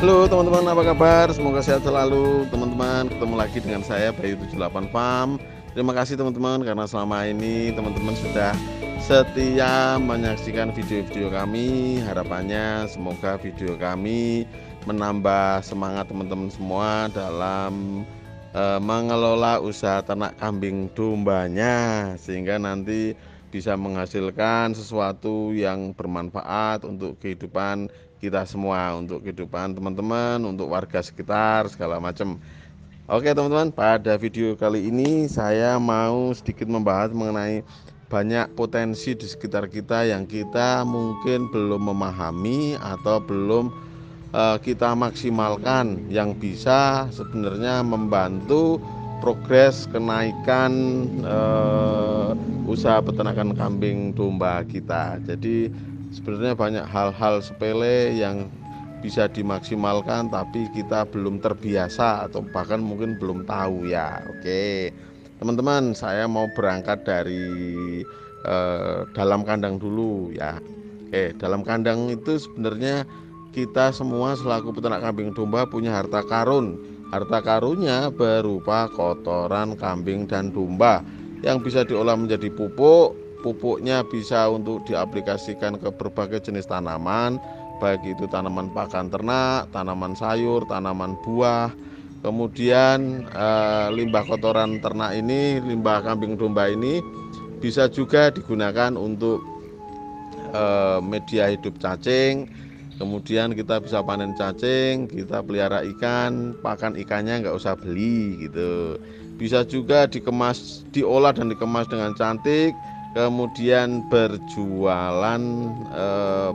Halo teman-teman, apa kabar? Semoga sehat selalu teman-teman. Ketemu lagi dengan saya Bayu 78 Farm. Terima kasih teman-teman karena selama ini teman-teman sudah setia menyaksikan video-video kami. Harapannya semoga video kami menambah semangat teman-teman semua dalam mengelola usaha ternak kambing dombanya, sehingga nanti bisa menghasilkan sesuatu yang bermanfaat untuk kehidupan kita semua, untuk kehidupan teman-teman, untuk warga sekitar segala macam. Oke teman-teman, pada video kali ini saya mau sedikit membahas mengenai banyak potensi di sekitar kita yang kita mungkin belum memahami atau belum kita maksimalkan, yang bisa sebenarnya membantu progres kenaikan usaha peternakan kambing domba kita. Jadi sebenarnya banyak hal-hal sepele yang bisa dimaksimalkan tapi kita belum terbiasa atau bahkan mungkin belum tahu ya. Oke teman-teman, saya mau berangkat dari dalam kandang dulu ya. Oke, dalam kandang itu sebenarnya kita semua selaku peternak kambing domba punya harta karun. Harta karunnya berupa kotoran kambing dan domba yang bisa diolah menjadi pupuk. Pupuknya bisa untuk diaplikasikan ke berbagai jenis tanaman, baik itu tanaman pakan ternak, tanaman sayur, tanaman buah. Kemudian limbah kotoran ternak ini, limbah kambing domba ini bisa juga digunakan untuk media hidup cacing. Kemudian kita bisa panen cacing, kita pelihara ikan, pakan ikannya nggak usah beli gitu. Bisa juga dikemas, diolah dan dikemas dengan cantik, kemudian berjualan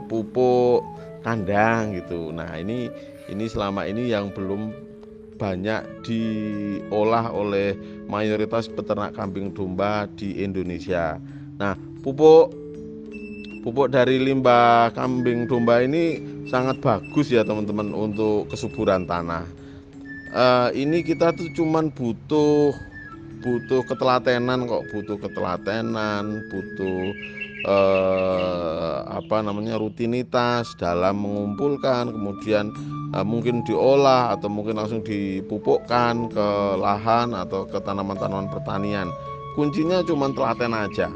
pupuk kandang gitu. Nah ini selama ini yang belum banyak diolah oleh mayoritas peternak kambing domba di Indonesia. Nah, pupuk dari limbah kambing domba ini sangat bagus ya teman-teman untuk kesuburan tanah. Ini kita tuh cuman butuh ketelatenan kok, butuh ketelatenan, butuh rutinitas dalam mengumpulkan, kemudian mungkin diolah atau mungkin langsung dipupukkan ke lahan atau ke tanaman-tanaman pertanian. Kuncinya cuma telaten aja.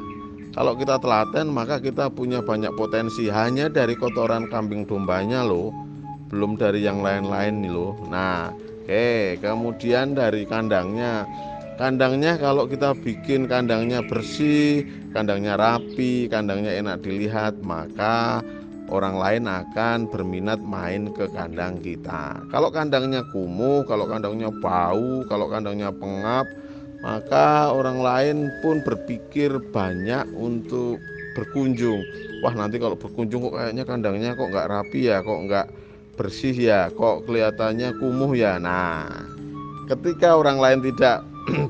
Kalau kita telaten maka kita punya banyak potensi hanya dari kotoran kambing dombanya loh, belum dari yang lain-lain nih loh. Nah, oke, kemudian dari kandangnya. Kandangnya kalau kita bikin kandangnya bersih, kandangnya rapi, kandangnya enak dilihat, maka orang lain akan berminat main ke kandang kita. Kalau kandangnya kumuh, kalau kandangnya bau, kalau kandangnya pengap, maka orang lain pun berpikir banyak untuk berkunjung. Wah, nanti kalau berkunjung kok kayaknya kandangnya kok nggak rapi ya, kok nggak bersih ya, kok kelihatannya kumuh ya. Nah, ketika orang lain tidak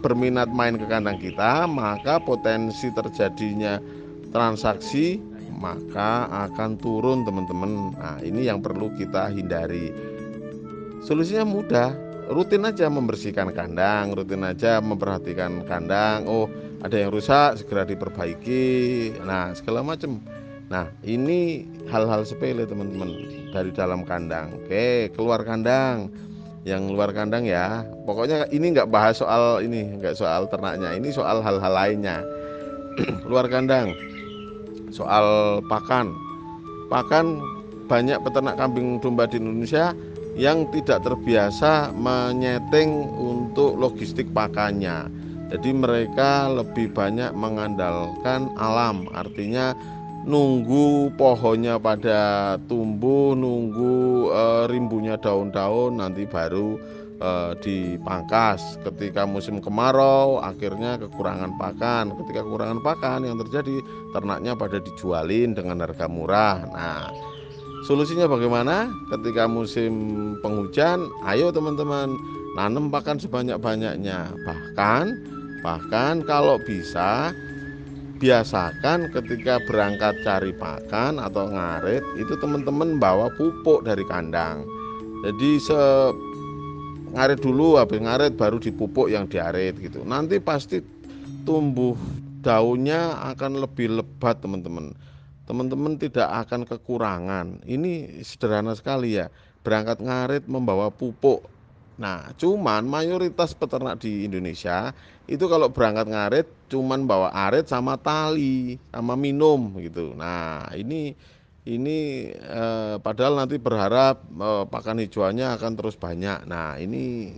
berminat main ke kandang kita, maka potensi terjadinya transaksi maka akan turun teman-teman. Nah, ini yang perlu kita hindari. Solusinya mudah, rutin aja membersihkan kandang, rutin aja memperhatikan kandang. Oh, ada yang rusak segera diperbaiki. Nah, segala macam. Nah, ini hal-hal sepele teman-teman dari dalam kandang. Oke, keluar kandang. Yang luar kandang ya. Pokoknya ini nggak bahas soal ini, nggak soal ternaknya. Ini soal hal-hal lainnya. Luar kandang. Soal pakan. Pakan, banyak peternak kambing domba di Indonesia yang tidak terbiasa menyeting untuk logistik pakannya. Jadi mereka lebih banyak mengandalkan alam, artinya nunggu pohonnya pada tumbuh, nunggu rimbunya daun-daun, nanti baru dipangkas. Ketika musim kemarau akhirnya kekurangan pakan. Ketika kekurangan pakan, yang terjadi ternaknya pada dijualin dengan harga murah. Nah, solusinya bagaimana? Ketika musim penghujan, ayo teman-teman nanam pakan sebanyak-banyaknya. Bahkan kalau bisa biasakan ketika berangkat cari pakan atau ngarit itu teman-teman bawa pupuk dari kandang. Jadi ngarit dulu, habis ngarit baru dipupuk yang diarit gitu. Nanti pasti tumbuh daunnya akan lebih lebat teman-teman. Teman-teman tidak akan kekurangan. Ini sederhana sekali ya. berangkat ngarit membawa pupuk. Nah, cuman mayoritas peternak di Indonesia itu kalau berangkat ngarit cuman bawa arit sama tali, sama minum gitu. Nah, ini padahal nanti berharap pakan hijauannya akan terus banyak. Nah, ini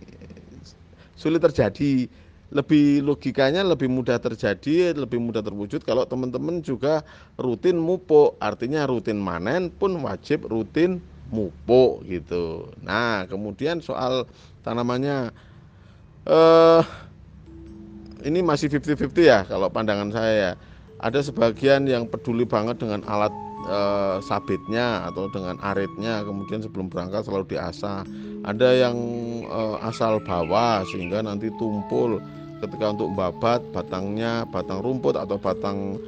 sulit terjadi. Lebih logikanya lebih mudah terjadi, lebih mudah terwujud kalau teman-teman juga rutin mupuk. Artinya rutin manen pun wajib rutin mupuk gitu. Nah, kemudian soal tanamannya eh ini masih 50-50 ya kalau pandangan saya ya. Ada sebagian yang peduli banget dengan alat sabitnya atau dengan aritnya, kemudian sebelum berangkat selalu diasah. Ada yang asal bawa sehingga nanti tumpul ketika untuk babat batangnya, batang rumput atau batang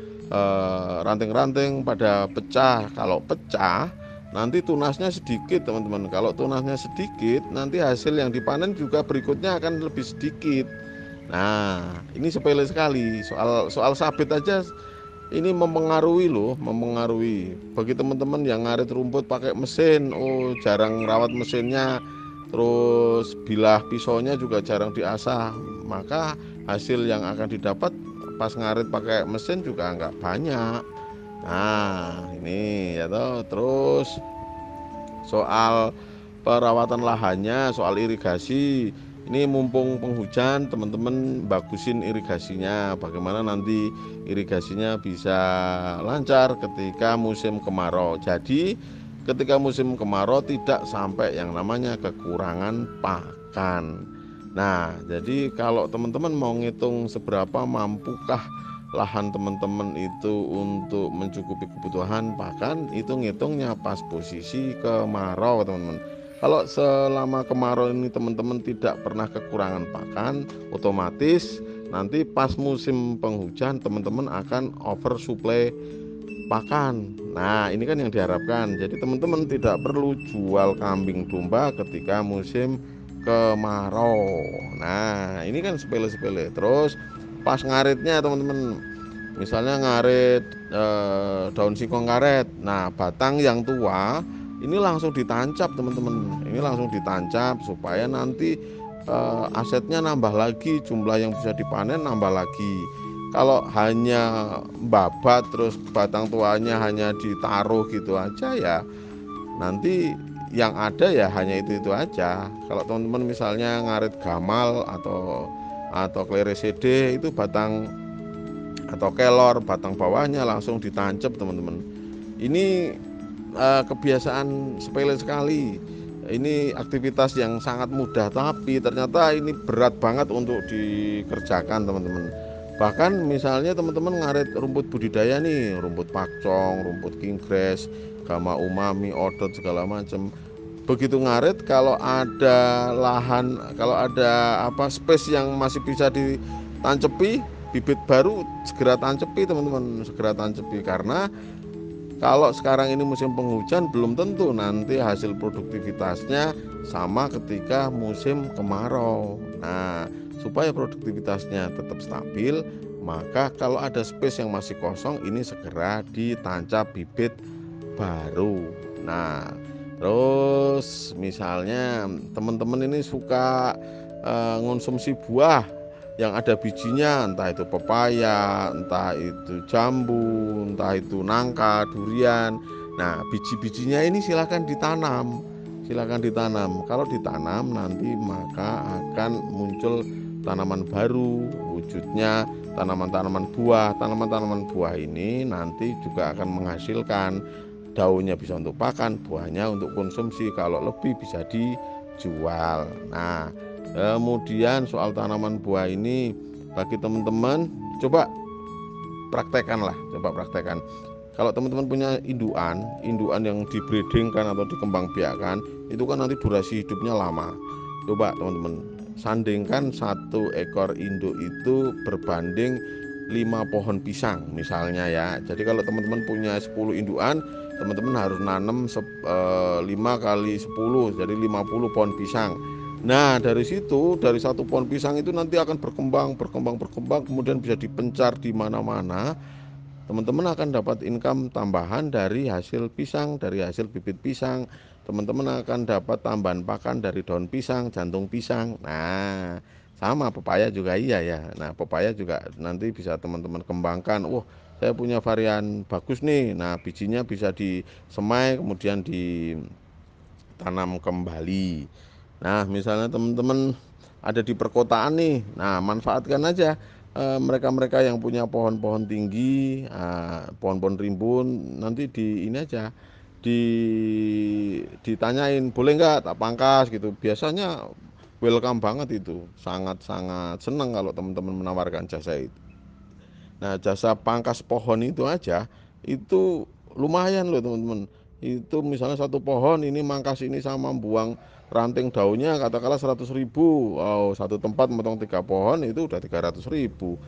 ranting-ranting pada pecah. Kalau pecah nanti tunasnya sedikit teman-teman. Kalau tunasnya sedikit nanti hasil yang dipanen juga berikutnya akan lebih sedikit. Nah, ini sepele sekali. Soal sabit aja ini mempengaruhi loh, mempengaruhi. Bagi teman-teman yang ngarit rumput pakai mesin, oh jarang rawat mesinnya, terus bilah pisaunya juga jarang diasah, maka hasil yang akan didapat pas ngarit pakai mesin juga nggak banyak. Nah, ini ya toh. Terus soal perawatan lahannya, soal irigasi, ini mumpung penghujan teman-teman bagusin irigasinya, bagaimana nanti irigasinya bisa lancar ketika musim kemarau. Jadi ketika musim kemarau tidak sampai yang namanya kekurangan pakan. Nah, jadi kalau teman-teman mau ngitung seberapa mampukah lahan teman-teman itu untuk mencukupi kebutuhan pakan, itu ngitungnya pas posisi kemarau teman-teman. Kalau selama kemarau ini teman-teman tidak pernah kekurangan pakan, otomatis nanti pas musim penghujan teman-teman akan oversupply pakan. Nah, ini kan yang diharapkan. Jadi teman-teman tidak perlu jual kambing domba ketika musim kemarau. Nah, ini kan sepele-sepele. Terus pas ngaritnya teman-teman, misalnya ngarit daun singkong karet. Nah, batang yang tua ini langsung ditancap teman-teman. Ini langsung ditancap supaya nanti asetnya nambah lagi, jumlah yang bisa dipanen nambah lagi. Kalau hanya babat terus batang tuanya hanya ditaruh gitu aja ya, nanti yang ada ya hanya itu aja. Kalau teman-teman misalnya ngarit gamal atau kleresede, itu batang atau kelor batang bawahnya langsung ditancap teman-teman. Ini kebiasaan sepele sekali. Ini aktivitas yang sangat mudah, tapi ternyata ini berat banget untuk dikerjakan teman-teman. Bahkan misalnya teman-teman ngarit rumput budidaya nih, rumput pakcong, rumput kinggrass, gama umami, odot segala macam. Begitu ngarit, kalau ada lahan, kalau ada space yang masih bisa ditancepi, bibit baru segera tancepi teman-teman, segera tancepi. Karena kalau sekarang ini musim penghujan belum tentu nanti hasil produktivitasnya sama ketika musim kemarau. Nah, supaya produktivitasnya tetap stabil, maka kalau ada space yang masih kosong ini segera ditancap bibit baru. Nah, terus misalnya teman-teman ini suka ngonsumsi buah yang ada bijinya, entah itu pepaya, entah itu jambu, entah itu nangka, durian. Nah, biji-bijinya ini silakan ditanam. Silakan ditanam. Kalau ditanam nanti maka akan muncul tanaman baru, wujudnya tanaman-tanaman buah. Tanaman-tanaman buah ini nanti juga akan menghasilkan, daunnya bisa untuk pakan, buahnya untuk konsumsi. Kalau lebih bisa dijual. Nah, kemudian soal tanaman buah ini bagi teman-teman coba praktekkan. Kalau teman-teman punya induan yang dibreedingkan atau dikembangbiakkan, itu kan nanti durasi hidupnya lama. Coba teman-teman sandingkan satu ekor induk itu berbanding 5 pohon pisang misalnya ya. Jadi kalau teman-teman punya 10 induan, teman-teman harus nanam 5 kali 10, jadi 50 pohon pisang. Nah, dari situ, dari satu pohon pisang itu nanti akan berkembang, kemudian bisa dipencar di mana-mana. Teman-teman akan dapat income tambahan dari hasil pisang, dari hasil bibit pisang. teman-teman akan dapat tambahan pakan dari daun pisang, jantung pisang. Nah, sama pepaya juga iya ya. Nah, pepaya juga nanti bisa teman-teman kembangkan. Wah, saya punya varian bagus nih. Nah, bijinya bisa disemai kemudian ditanam kembali. Nah, misalnya teman-teman ada di perkotaan nih. Nah, manfaatkan aja mereka-mereka yang punya pohon-pohon tinggi, pohon-pohon rimbun, nanti di ini aja di ditanyain boleh nggak tak pangkas gitu. Biasanya welcome banget itu, sangat-sangat senang kalau teman-teman menawarkan jasa itu. Nah, jasa pangkas pohon itu aja itu lumayan loh teman-teman. Itu misalnya satu pohon ini mangkas ini sama buang ranting daunnya katakanlah 100.000. Wow, satu tempat memotong 3 pohon itu udah 300.000.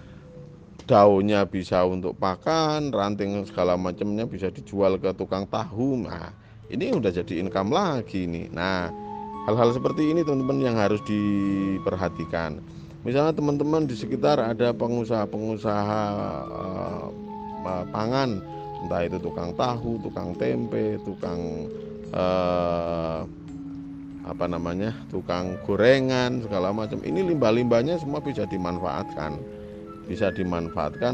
Daunnya bisa untuk pakan, ranting segala macamnya bisa dijual ke tukang tahu. Nah, ini udah jadi income lagi nih. Nah, hal-hal seperti ini teman-teman yang harus diperhatikan. Misalnya teman-teman di sekitar ada pengusaha-pengusaha pangan, entah itu tukang tahu, tukang tempe, tukang tukang gorengan segala macam. Ini limbah-limbahnya semua bisa dimanfaatkan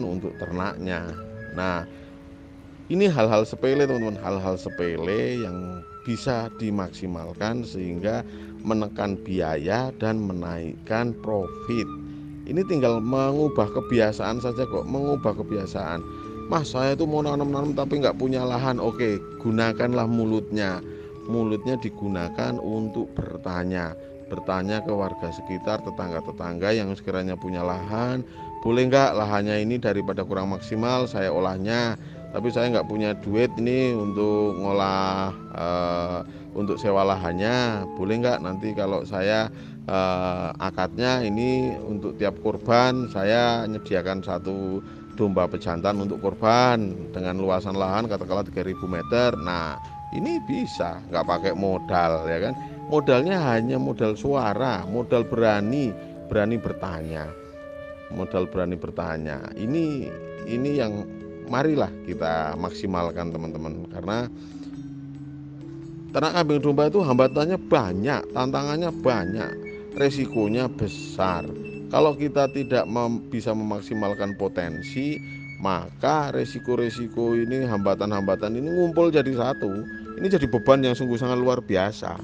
untuk ternaknya. Nah, ini hal-hal sepele teman-teman, hal-hal sepele yang bisa dimaksimalkan sehingga menekan biaya dan menaikkan profit. Ini tinggal mengubah kebiasaan saja kok, mengubah kebiasaan. Mas, saya itu mau nanam-nanam tapi nggak punya lahan. Oke, gunakanlah mulutnya. Mulutnya digunakan untuk bertanya ke warga sekitar, tetangga-tetangga yang sekiranya punya lahan. Boleh nggak lahannya ini daripada kurang maksimal saya olahnya, tapi saya nggak punya duit ini untuk ngolah untuk sewa lahannya. Boleh nggak nanti kalau saya akadnya ini untuk tiap kurban saya menyediakan 1 domba pejantan untuk kurban dengan luasan lahan katakanlah 3.000 meter. Nah, ini bisa nggak pakai modal ya kan, modalnya hanya modal suara, modal berani bertanya, ini yang marilah kita maksimalkan teman-teman, karena ternak kambing domba itu hambatannya banyak, tantangannya banyak, resikonya besar. Kalau kita tidak bisa memaksimalkan potensi, maka resiko-resiko ini, hambatan-hambatan ini ngumpul jadi satu. Ini jadi beban yang sungguh sangat luar biasa.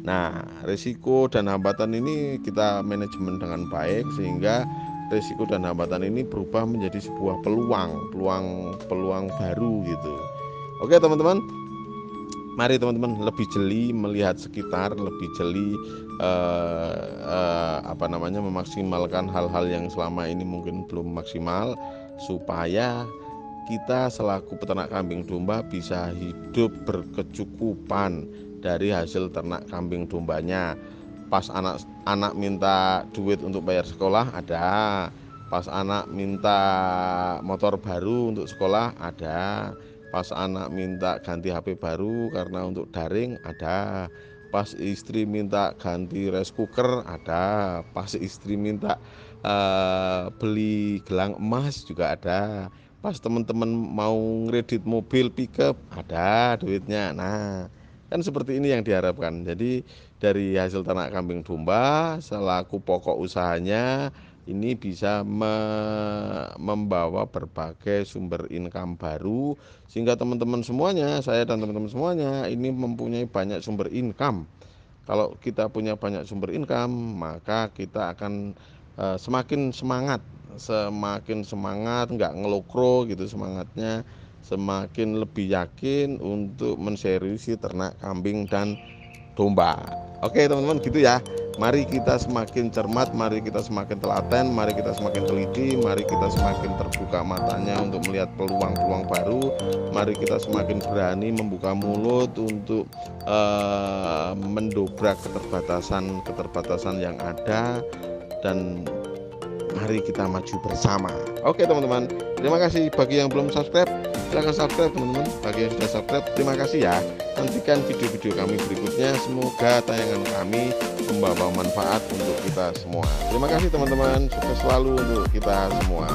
Nah, resiko dan hambatan ini kita manajemen dengan baik sehingga resiko dan hambatan ini berubah menjadi sebuah peluang baru gitu. Oke teman-teman, mari teman-teman lebih jeli melihat sekitar, lebih jeli memaksimalkan hal-hal yang selama ini mungkin belum maksimal, supaya kita selaku peternak kambing domba bisa hidup berkecukupan dari hasil ternak kambing dombanya. Pas anak minta duit untuk bayar sekolah ada, pas anak minta motor baru untuk sekolah ada, pas anak minta ganti HP baru karena untuk daring ada, pas istri minta ganti rice cooker ada, pas istri minta beli gelang emas juga ada, pas teman-teman mau ngredit mobil pickup ada duitnya. Nah, kan seperti ini yang diharapkan. Jadi dari hasil ternak kambing domba selaku pokok usahanya ini bisa membawa berbagai sumber income baru, sehingga teman-teman semuanya, saya dan teman-teman semuanya ini mempunyai banyak sumber income. Kalau kita punya banyak sumber income, maka kita akan semakin semangat, nggak ngelokro gitu semangatnya, semakin lebih yakin untuk menseriusi ternak kambing dan domba. Oke teman-teman, gitu ya. Mari kita semakin cermat, mari kita semakin telaten, mari kita semakin teliti, mari kita semakin terbuka matanya untuk melihat peluang-peluang baru, mari kita semakin berani membuka mulut untuk mendobrak keterbatasan yang ada, dan mari kita maju bersama. Oke teman-teman, terima kasih. Bagi yang belum subscribe, silahkan subscribe teman-teman. Bagi yang sudah subscribe, terima kasih ya. Nantikan video-video kami berikutnya. Semoga tayangan kami membawa manfaat untuk kita semua. Terima kasih teman-teman, sukses selalu untuk kita semua.